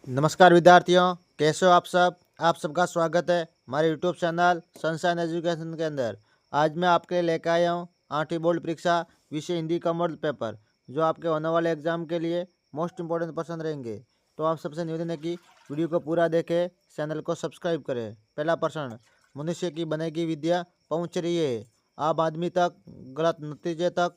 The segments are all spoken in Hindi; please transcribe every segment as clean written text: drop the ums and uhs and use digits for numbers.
नमस्कार विद्यार्थियों, कैसे हो आप सब। आप सबका स्वागत है हमारे यूट्यूब चैनल सनशाइन एजुकेशन के अंदर। आज मैं आपके लिए लेकर आया हूँ 8वीं बोर्ड परीक्षा विषय हिंदी का मॉडल पेपर, जो आपके होने वाले एग्जाम के लिए मोस्ट इंपॉर्टेंट पर्सन रहेंगे। तो आप सबसे निवेदन है कि वीडियो को पूरा देखें, चैनल को सब्सक्राइब करें। पहला प्रश्न, मनुष्य की बनेगी विद्या पहुँच रही है आम आदमी तक, गलत नतीजे तक,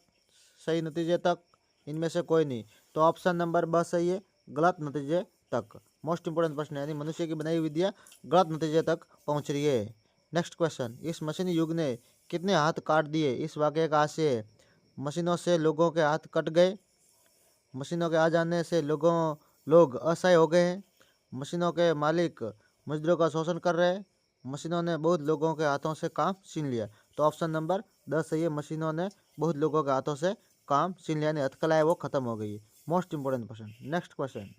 सही नतीजे तक, इनमें से कोई नहीं। तो ऑप्शन नंबर ब सही है, गलत नतीजे तक। मोस्ट इंपोर्टेंट प्रश्न है, यानी मनुष्य की बनाई विद्या गलत नतीजे तक पहुंच रही है। नेक्स्ट क्वेश्चन, इस मशीनी युग ने कितने हाथ काट दिए। इस वाक्य का आशय है, मशीनों से लोगों के हाथ कट गए, मशीनों के आ जाने से लोग असहाय हो गए हैं, मशीनों के मालिक मजदूरों का शोषण कर रहे हैं, मशीनों ने बहुत लोगों के हाथों से काम छीन लिया। तो ऑप्शन नंबर 10 सही है, मशीनों ने बहुत लोगों के हाथों से काम छीन लिया, यानी हथकला है वो खत्म हो गई। Most important question. Next question,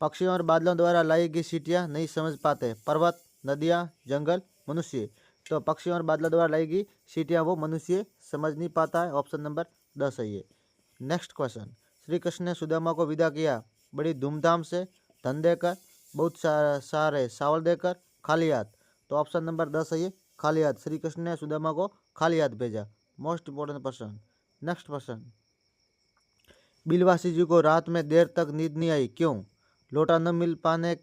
पक्षियों और बादलों द्वारा लाई गई सीटियाँ नहीं समझ पाते। पर्वत, नदियाँ, जंगल, मनुष्य। तो पक्षियों और बादलों द्वारा लाई गई सीटियाँ वो मनुष्य समझ नहीं पाता है। ऑप्शन नंबर 10 सही है। नेक्स्ट क्वेश्चन, श्री कृष्ण ने सुदामा को विदा किया बड़ी धूमधाम से, धन देकर, बहुत सारे चावल देकर, खाली हाथ। तो ऑप्शन नंबर 10 सही है, खाली हाथ। श्री कृष्ण ने सुदामा को खाली हाथ भेजा। Most important person. Next person, Bilwasi ji को रात में देर तक नींद नहीं आई, क्यों। लौटा न मिल पाने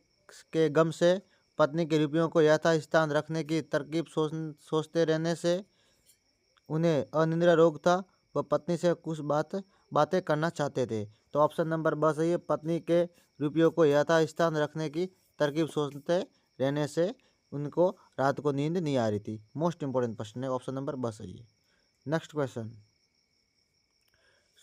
के गम से, पत्नी के रुपयों को यथास्थान रखने की तरकीब सोचते रहने से, उन्हें अनिद्रा रोग था, वह पत्नी से कुछ बातें करना चाहते थे। तो ऑप्शन नंबर ब सही है, पत्नी के रुपयों को यथास्थान रखने की तरकीब सोचते रहने से उनको रात को नींद नहीं आ रही थी। मोस्ट इंपोर्टेंट क्वेश्चन है, ऑप्शन नंबर ब सही है। नेक्स्ट क्वेश्चन,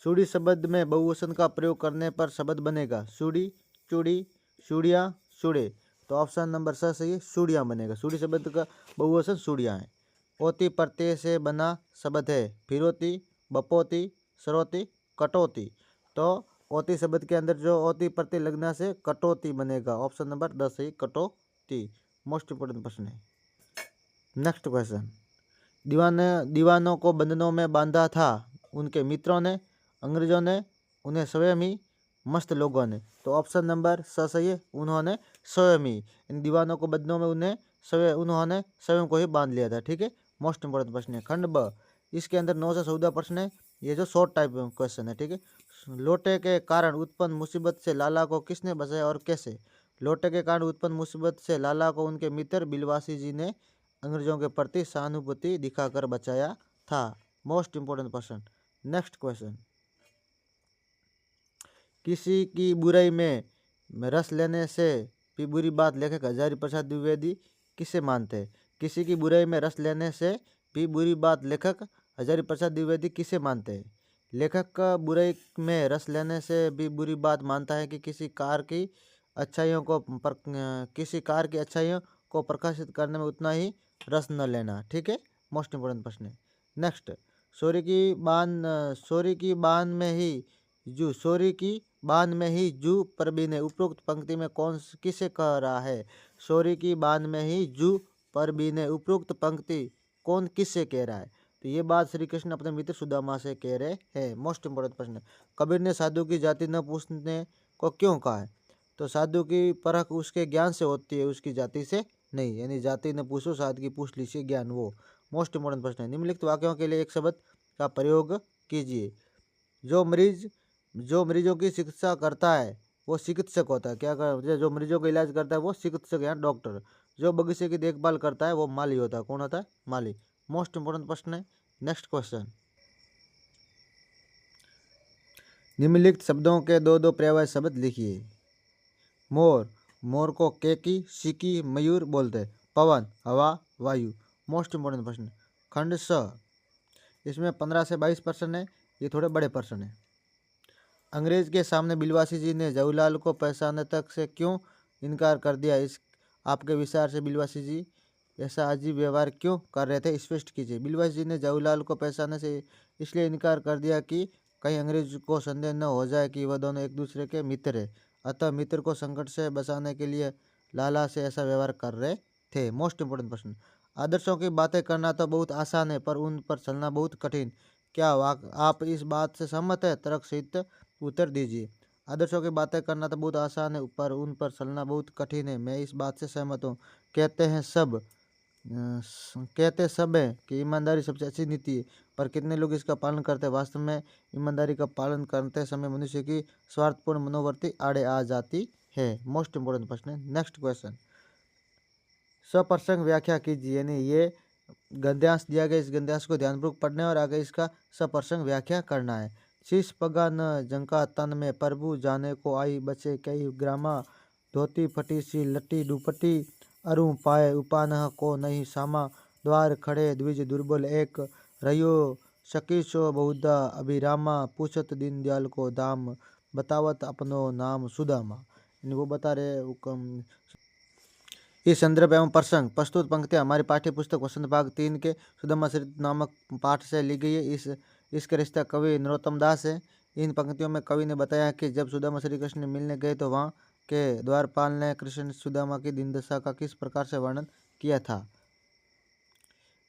सूढ़ी शब्द में बहुवचन का प्रयोग करने पर शब्द बनेगा सूढ़ी, चूड़ी, चूड़ियाँ, चूड़े। तो ऑप्शन नंबर स सही है, चूड़ियाँ बनेगा। सूढ़ी शब्द का बहुवचन चूड़ियाँ है। ओती प्रत्यय से बना शब्द है फिरौती, बपोती, सरोती, कटौती। तो ओती शब्द के अंदर जो ओती प्रत्यय लगना से कटौती बनेगा। ऑप्शन नंबर 10 सही, कटौती। मोस्ट इंपोर्टेंट प्रश्न है। नेक्स्ट क्वेश्चन, दीवानों को बंधनों में बांधा था उनके मित्रों ने, अंग्रेजों ने, उन्हें स्वयं ही, मस्त लोगों ने। तो ऑप्शन नंबर स सही है, उन्होंने स्वयं ही। इन दीवानों को बंधनों में उन्होंने स्वयं को ही बांध लिया था। ठीक है, मोस्ट इंपोर्टेंट प्रश्न है। खंड ब, इसके अंदर 9 से 14 प्रश्न है। ये जो शॉर्ट टाइप क्वेश्चन है। ठीक है, लोटे के कारण उत्पन्न मुसीबत से लाला को किसने बचाया और कैसे। लोटे के कारण उत्पन्न मुसीबत से लाला को उनके मित्र बिलवासी जी ने अंग्रेजों के प्रति सहानुभूति दिखाकर बचाया था। Most important question. Next question, किसी की बुराई में रस लेने से भी बुरी बात लेखक हजारी प्रसाद द्विवेदी किसे मानते हैं। किसी की बुराई में रस लेने से भी बुरी बात लेखक हजारी प्रसाद द्विवेदी किसे मानते हैं। लेखक का बुराई में रस लेने से भी बुरी बात मानता है कि किसी कार की अच्छाइयों को प्रकाशित करने में उतना ही रस न लेना। ठीक है, मोस्ट इंपोर्टेंट प्रश्न है। नेक्स्ट, सोरी की बांध में ही जू परबी ने, उपरोक्त पंक्ति में किसे कह रहा है। सोरी की बांध में ही जू परबी ने, उपरोक्त पंक्ति कौन किससे कह रहा है। तो ये बात श्री कृष्ण अपने मित्र सुदामा से कह रहे हैं। मोस्ट इंपोर्टेंट प्रश्न है। कबीर ने साधु की जाति न पूछने को क्यों कहा है। तो साधु की परख उसके ज्ञान से होती है, उसकी जाति से नहीं, यानी जाति न पूछो साधु की पूछ लीजिए ज्ञान वो। मोस्ट इंपोर्टेंट प्रश्न है। निम्नलिखित वाक्यों के लिए एक शब्द का प्रयोग कीजिए। जो मरीजों की चिकित्सा करता है वो चिकित्सक होता है। क्या कर जो मरीजों का इलाज करता है वो चिकित्सक या डॉक्टर। जो बगीचे की देखभाल करता है वो माली होता है। कौन होता है, माली। मोस्ट इंपोर्टेंट प्रश्न है। नेक्स्ट क्वेश्चन, निम्नलिखित शब्दों के दो दो पर्यायवाची शब्द लिखिए। मोर, मोर को केकी, सिकी, मयूर बोलते हैं। पवन, हवा, वायु। मोस्ट इंपोर्टेंट प्रश्न। खंड स, इसमें 15 से 22 प्रश्न है, ये थोड़े बड़े प्रश्न है। अंग्रेज के सामने बिलवासी जी ने जवाहरलाल को पहचानने तक से क्यों इनकार कर दिया। इस आपके विचार से बिलवासी जी ऐसा अजीब व्यवहार क्यों कर रहे थे, स्पष्ट कीजिए। बिलवासी जी ने जवाहरलाल को पहचानने से इसलिए इनकार कर दिया कि कहीं अंग्रेज को संदेह न हो जाए कि वह दोनों एक दूसरे के मित्र हैं। अतः मित्र को संकट से बचाने के लिए लाला से ऐसा व्यवहार कर रहे थे। मोस्ट इंपोर्टेंट प्रश्न। आदर्शों की बातें करना तो बहुत आसान है, पर उन पर चलना बहुत कठिन। क्या आप इस बात से सहमत है। तर्क सहित उत्तर दीजिए। आदर्शों की बातें करना तो बहुत आसान है, पर उन पर चलना बहुत कठिन है। मैं इस बात से सहमत हूँ। कहते सब है कि ईमानदारी सबसे अच्छी नीति है, पर कितने लोग इसका पालन करते हैं? वास्तव में ईमानदारी का पालन करते समय मनुष्य की स्वार्थपूर्ण मनोवृत्ति आड़े आ जाती है। मोस्ट इंपोर्टेंट प्रश्न है। नेक्स्ट क्वेश्चन, सप्रसंग व्याख्या कीजिए। यानी ये गद्यांश दिया गया, इस गद्यांश को ध्यानपूर्वक पढ़ना है और आगे इसका सप्रसंग व्याख्या करना है। शीश पगा न जंका तन में, प्रभु जाने को आई बचे कई ग्रामा। धोती फटी सी लट्टी दुपट्टी, अरु पाए उपानह को नहीं सामा। द्वार खड़े द्विज दुर्बल एक, रहियो सकीशो बहुधा अभिरामा। पूछत दीन दयाल को दाम, बतावत अपनो नाम सुदामा। वो बता रहे इस संदर्भ एवं प्रसंग प्रस्तुत पंक्तियां हमारी पाठ्य पुस्तक वसंत भाग 3 के सुदामा चरित नामक पाठ से ली गई है। इसका रिश्ता कवि नरोत्तम दास है। इन पंक्तियों में कवि ने बताया कि जब सुदामा श्री कृष्ण मिलने गए तो वहाँ के द्वारपाल ने कृष्ण सुदामा की दीन दशा का किस प्रकार से वर्णन किया था।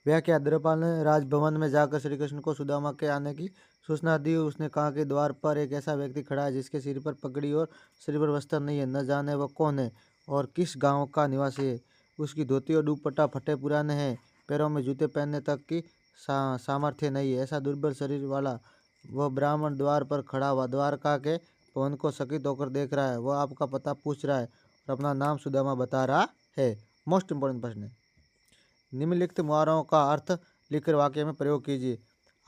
व्याख्या, द्वारपाल ने राजभवन में जाकर श्री कृष्ण को सुदामा के आने की सूचना दी। उसने कहा कि द्वार पर एक ऐसा व्यक्ति खड़ा है जिसके सिर पर पगड़ी और सिर पर वस्त्र नहीं है। न जाने वह कौन है और किस गांव का निवासी है। उसकी धोती और दुपट्टा फटे पुराने हैं, पैरों में जूते पहनने तक की सामर्थ्य नहीं है। ऐसा दुर्बल शरीर वाला वह ब्राह्मण द्वार पर खड़ा हुआ द्वारका के भवन को चकित होकर देख रहा है। वह आपका पता पूछ रहा है और अपना नाम सुदामा बता रहा है। मोस्ट इंपोर्टेंट प्रश्न है। निम्नलिखित मुहावरों का अर्थ लिखकर वाक्य में प्रयोग कीजिए।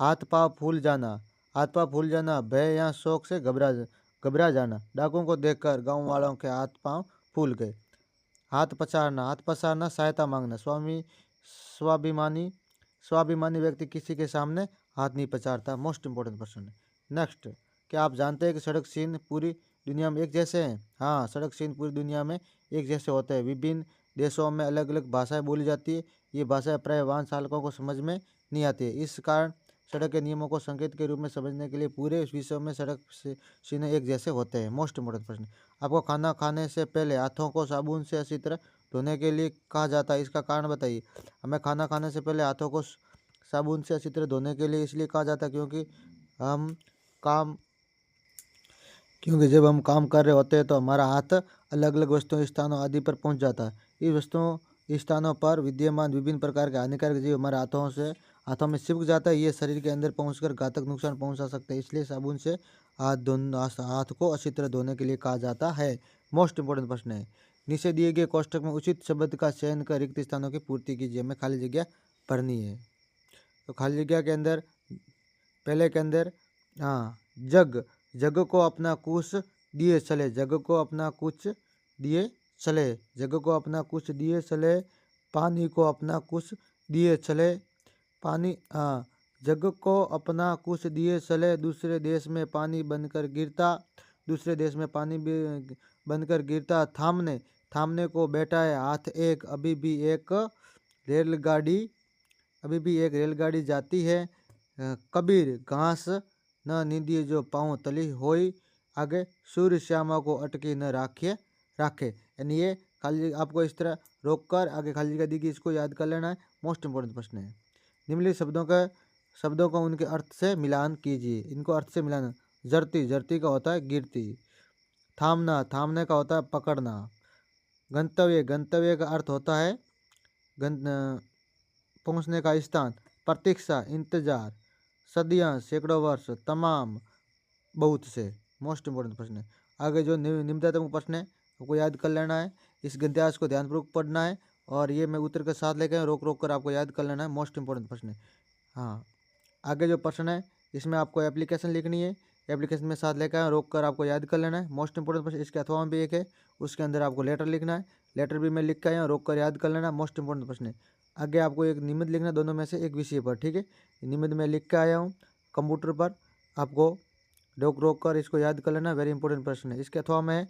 हाथ पाँव फूल जाना, हाथ पाँव फूल जाना, भय या शोक से घबरा जाना। डाकुओं को देखकर गांव वालों के हाथ पाँव फूल गए। हाथ पसारना, हाथ पसारना सहायता मांगना। स्वाभिमानी व्यक्ति किसी के सामने हाथ नहीं पसारता। मोस्ट इंपोर्टेंट क्वेश्चन है। नेक्स्ट, क्या आप जानते हैं कि सड़क चिन्ह पूरी दुनिया में एक जैसे हैं? हाँ, सड़क चिन्ह पूरी दुनिया में एक जैसे होते हैं। विभिन्न देशों में अलग अलग भाषाएं बोली जाती है। ये भाषाएं प्राय वाहन चालकों को समझ में नहीं आती है। इस कारण सड़क के नियमों को संकेत के रूप में समझने के लिए पूरे विश्व में सड़क चिन्ह एक जैसे होते हैं। मोस्ट इंपोर्टेंट प्रश्न, आपको खाना खाने से पहले हाथों को साबुन से अच्छी तरह धोने के लिए कहा जाता है, इसका कारण बताइए। हमें खाना खाने से पहले हाथों को साबुन से अच्छी तरह धोने के लिए इसलिए कहा जाता है क्योंकि जब हम काम कर रहे होते हैं तो हमारा हाथ अलग अलग वस्तुओं स्थानों आदि पर पहुंच जाता है। इस वस्तुओं स्थानों पर विद्यमान विभिन्न प्रकार के हानिकारक जीव हमारे हाथों में चिपक जाता है। ये शरीर के अंदर पहुंचकर घातक नुकसान पहुंचा सकते हैं। इसलिए साबुन से हाथ को अच्छी तरह धोने के लिए कहा जाता है। मोस्ट इंपोर्टेंट प्रश्न है। नीचे दिए गए कोष्टक में उचित शब्द का चयन कर रिक्त स्थानों की पूर्ति कीजिए। हमें खाली जगह भरनी है। तो खाली जगह के अंदर पहले के अंदर जग को अपना कुछ दिए चले, जग को अपना कुछ दिए चले, जग को अपना कुछ दिए चले। पानी को अपना कुछ दिए चले, पानी जग को अपना कुछ दिए चले। दूसरे देश में पानी बनकर गिरता, दूसरे देश में पानी बनकर गिरता। थामने को बैठा है हाथ एक, अभी भी एक रेलगाड़ी जाती है। कबीर, घास न नींदिए जो पाँव तली होई, आगे सूर्य श्यामा को अटकी न राखे। यानी ये खाली आपको इस तरह रोककर आगे खाली जगह दी गई, इसको याद कर लेना है। मोस्ट इंपोर्टेंट प्रश्न है। निम्नलिखित शब्दों को उनके अर्थ से मिलान कीजिए। इनको अर्थ से मिलाना, जरती का होता है गिरती। थामने का होता है पकड़ना। गंतव्य का अर्थ होता है पहुंचने का स्थान। प्रतीक्षा, इंतजार। सदियां, सैकड़ों वर्ष। तमाम, बहुत से। मोस्ट इंपोर्टेंट प्रश्न है। आगे जो निम्नतम प्रश्न है आपको याद कर लेना है। इस गद्यांश को ध्यानपूर्वक पढ़ना है और ये मैं उत्तर के साथ लेकर रोक कर आपको याद कर लेना है। मोस्ट इंपोर्टेंट प्रश्न है। हाँ, आगे जो प्रश्न है इसमें आपको एप्लीकेशन लिखनी है। एप्लीकेशन में साथ लेकर रोक कर आपको याद कर लेना है। मोस्ट इंपोर्टेंट प्रश्न इसके अथवा में भी एक है, उसके अंदर आपको लेटर लिखना है। लेटर भी मैं लिख के आया हूँ, रोक कर याद कर लेना। मोस्ट इंपोर्टेंट प्रश्न है। आगे आपको एक निबंध लिखना, दोनों में से एक विषय पर, ठीक है। निबंध में लिख के आया हूँ कंप्यूटर पर, आपको रोक कर इसको याद कर लेना। वेरी इंपॉर्टेंट प्रश्न है। इसके अथवा में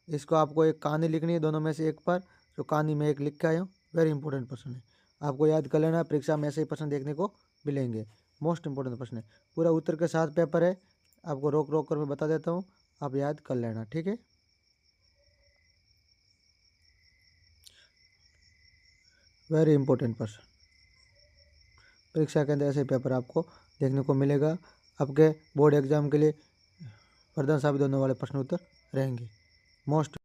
इसको आपको एक कहानी लिखनी है, दोनों में से एक पर, जो कहानी में एक लिख के आया हूँ। वेरी इंपॉर्टेंट प्रश्न है, आपको याद कर लेना। परीक्षा में ऐसे ही प्रश्न देखने को मिलेंगे। मोस्ट इंपॉर्टेंट प्रश्न है, पूरा उत्तर के साथ पेपर है। आपको रोक कर मैं बता देता हूँ, आप याद कर लेना, ठीक है। वेरी इंपॉर्टेंट प्रश्न, परीक्षा के अंदर ऐसे पेपर आपको देखने को मिलेगा। आपके बोर्ड एग्जाम के लिए वरदान साबित होने वाले प्रश्न उत्तर रहेंगे। मोस्ट